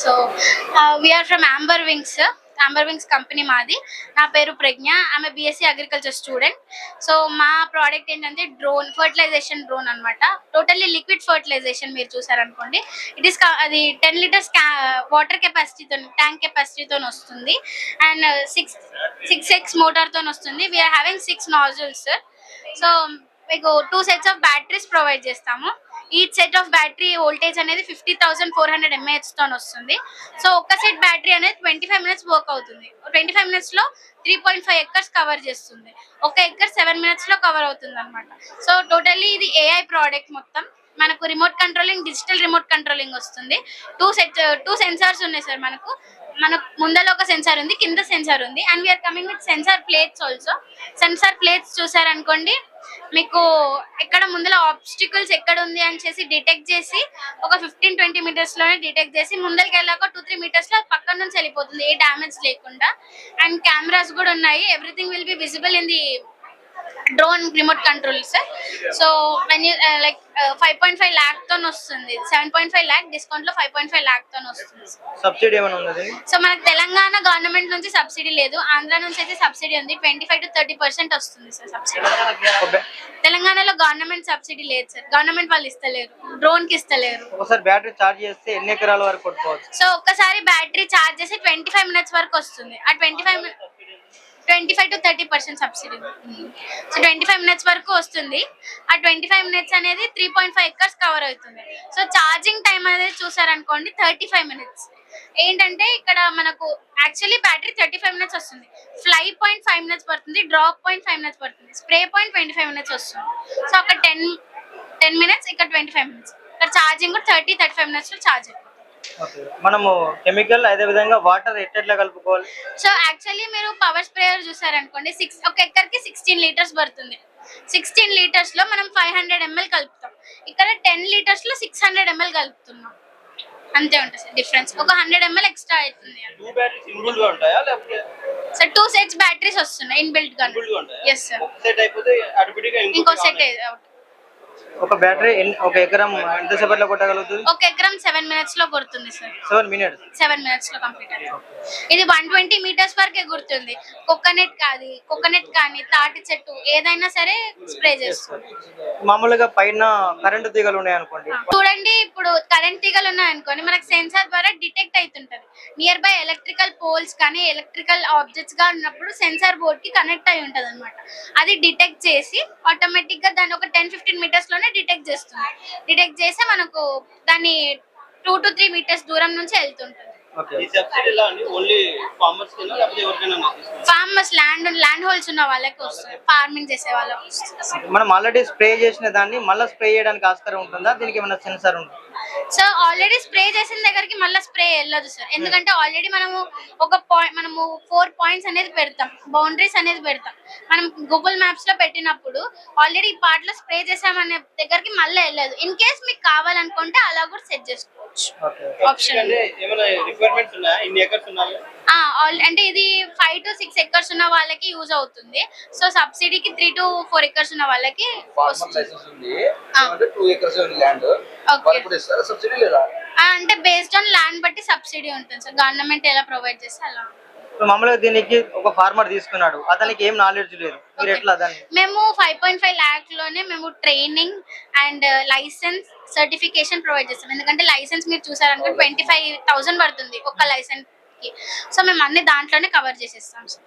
So we are from amber wings. Amber wings company మాది. నా పేరు ప్రజ్ఞ. ఆమె బీఎస్సీ అగ్రికల్చర్ స్టూడెంట్. సో మా ప్రోడక్ట్ ఏంటంటే డ్రోన్ ఫర్టిలైజేషన్ డ్రోన్ అనమాట. టోటల్లీ లిక్విడ్ ఫర్టిలైజేషన్ మీరు చూసారనుకోండి. ఇట్ ఈస్ అది 10 లీటర్స్ వాటర్ కెపాసిటీతో ట్యాంక్ కెపాసిటీతో వస్తుంది. అండ్ 6x మోటార్తో వస్తుంది. We are having 6 nozzles. సో మీకు 2 సెట్స్ ఆఫ్ బ్యాటరీస్ ప్రొవైడ్ చేస్తాము. Each set of battery voltage అనేది 50,400 mAh తో వస్తుంది. సో ఒక సెట్ బ్యాటరీ అనేది 25 minutes వర్క్ అవుతుంది. 25 minutes లో 3.5 acres కవర్ చేస్తుంది. ఒక ఎకర్ 7 minutes లో కవర్ అవుతుంది అనమాట. సో టోటల్లీ ఇది ఏఐ ప్రోడక్ట్. మొత్తం మనకు remote controlling, digital remote controlling వస్తుంది. 2 సెన్సార్స్ ఉన్నాయి సార్. మన ముందర ఒక సెన్సార్ ఉంది, కింద సెన్సార్ ఉంది. And we are coming with sensor plates also. Sensor plates చూసారనుకోండి, మీకు ఎక్కడ ముందర ఆబ్స్టికల్స్ ఎక్కడ ఉంది అని చేసి డిటెక్ట్ చేసి ఒక 15-20 meters లోనే డిటెక్ట్ చేసి ముందరికి వెళ్ళాక 2-3 meters లో పక్కన నుంచి వెళ్ళిపోతుంది, ఏ డ్యామేజ్ లేకుండా. అండ్ కెమెరాస్ కూడా ఉన్నాయి. Everything will be visible in the drone remote control sir. So when you like 5.5 lakh తో వస్తుంది. 7.5 lakh డిస్కౌంట్ లో 5.5 lakh తో వస్తుంది. సబ్సిడీ ఏమైనా ఉంది? సో మనకు తెలంగాణ గవర్నమెంట్ నుంచి సబ్సిడీ లేదు. ఆంధ్ర నుంచి అయితే సబ్సిడీ ఉంది. 25-30% వస్తుంది సార్ సబ్సిడీ. తెలంగాణలో గవర్నమెంట్ సబ్సిడీ లేదు సార్. గవర్నమెంట్ వాళ్ళు ఇస్తలేరు, డ్రోన్ కి ఇస్తలేరు. ఒకసారి బ్యాటరీ ఛార్జ్ చేస్తే ఎన్ని ఎకరాల వరకు కొట్టుకోవచ్చు? సో ఒక్కసారి బ్యాటరీ ఛార్జ్ చేసి 25 minutes వరకు వస్తుంది. ఆ 25-30% సబ్సిడీ. సో 25 minutes వరకు వస్తుంది. ఆ 25 minutes అనేది 3.5 acres కవర్ అవుతుంది. సో ఛార్జింగ్ టైం అనేది చూసారనుకోండి 35 minutes. ఏంటంటే ఇక్కడ మనకు యాక్చువల్లీ బ్యాటరీ 35 minutes వస్తుంది. ఫ్లై పాయింట్ 5 minutes పడుతుంది, డ్రాప్ పాయింట్ 5 minutes పడుతుంది, స్ప్రే పాయింట్ 25 minutes వస్తుంది. సో అక్కడ 10 minutes, ఇక్కడ 25 minutes. ఇక్కడ ఛార్జింగ్ కూడా 30-35 minutes లో ఛార్జ్ అయిపోతుంది. మనము కెమికల్ అదే విధంగా వాటర్ ఎట్లా కలుపుకోవాలి? సో యాక్చువల్లీ మీరు పవర్ స్ప్రేయర్ చూసారనుకోండి, ఒక ఎకర్కి 16 liters పడుతుంది. 16 liters లో మనం 500 ml కలుపుతాం. ఇక్కడ 10 liters లో 600 ml కలుపుతున్నాం. అంతే ఉంటుంది సార్ డిఫరెన్స్. ఒక 100 ml ఎక్స్ట్రా అవుతుంది. సో 2 sets బ్యాటరీస్ వస్తున్నాయి ఇన్బిల్ట్ గా. Yes sir. ఇంకో సెట్ ఒక బ్యాటరీ ఒక ఎకరం ఎంత సేపట్లో కొట్టగలుగుతుంది? ఒక ఎకరం 7 minutes లో కొడుతుంది సార్. 7 minutes లో కంప్లీట్ అవుతుంది. ఇది 120 meters వరకు ఎగురుతుంది. కోకోనట్ కానీ తాటి చెట్టు ఏదైనా సరే స్ప్రే చేస్తుంది. మామూలుగా పైన కరెంటు తీగలు ఉన్నాయి అనుకోండి, చూడండి ఇప్పుడు కరెంట్ తీగలు ఉన్నాయి అనుకోండి, మనకు సెన్సార్ ద్వారా డిటెక్ట్ అవుతుంటది. నియర్ బై ఎలక్ట్రికల్ పోల్స్ కానీ ఎలక్ట్రికల్ ఆబ్జెక్ట్స్ గా ఉన్నప్పుడు సెన్సార్ బోర్డ్ కి కనెక్ట్ అయి ఉంటది అనమాట. అది డిటెక్ట్ చేసి ఆటోమేటిక్ గా దాన్ని ఒక 10-15 meters లోనే డిటెక్ట్ చేస్తుంది. డిటెక్ట్ చేసి మనకు దాన్ని 2-3 meters దూరం నుంచి వెళ్తుంటది. ఫార్మర్స్ ల్యాండ్ హోల్స్ ఉన్న వాళ్ళకి వస్తుంది, ఫార్మింగ్ చేసే వాళ్ళకి వస్తుంది. మనం ఆల్రెడీ స్ప్రే చేసిన దాన్ని మళ్ళీ స్ప్రే చేయడానికి ఆస్కారం ఉంటుందా? దీనికి ఏమైనా సెన్సార్ ఉంటుందా? సో ఆల్రెడీ స్ప్రే చేసిన దగ్గరికి మళ్ళీ స్ప్రే వెళ్ళదు సార్. ఎందుకంటే ఆల్రెడీ మనము 4 points అనేది పెడతాం, బౌండరీస్ అనేది పెడతాం. మనం గూగుల్ మ్యాప్స్ లో పెట్టినప్పుడు ఆల్రెడీ ఈ పార్ట్ లో స్ప్రే చేసామనే దగ్గరికి మళ్ళీ వెళ్ళదు. ఇన్ కేస్ మీకు కావాలనుకుంటే అలా కూడా సెట్ చేసుకోవచ్చు. ఆప్షన్ అంటే ఇది 5-6 acres ఉన్న వాళ్ళకి యూజ్ అవుతుంది. సో సబ్సిడీకి 3-4 acres ఉన్న వాళ్ళకి అంటే బేస్డ్ ఆన్ ల్యాండ్ బట్టి సబ్సిడీ ఉంటుంది సార్. గవర్నమెంట్ ఎలా ప్రొవైడ్ చేస్తే అలా. మామూలుగా దీనికి ఒక ఫార్మర్ తీసుకున్నాడు, అతనికి ఏం నాలెడ్జ్ లేదు, మీరు ఎట్లా దాన్ని? మేము 5.5 lakh లోనే మేము training and licence certification provide చేస్తాం. ఎందుకంటే లైసెన్స్ మీరు చూసారనుకో 25,000 పడుతుంది ఒక్క లైసెన్స్ కి. సో మేము అన్ని దాంట్లోనే కవర్ చేసేస్తాం సార్.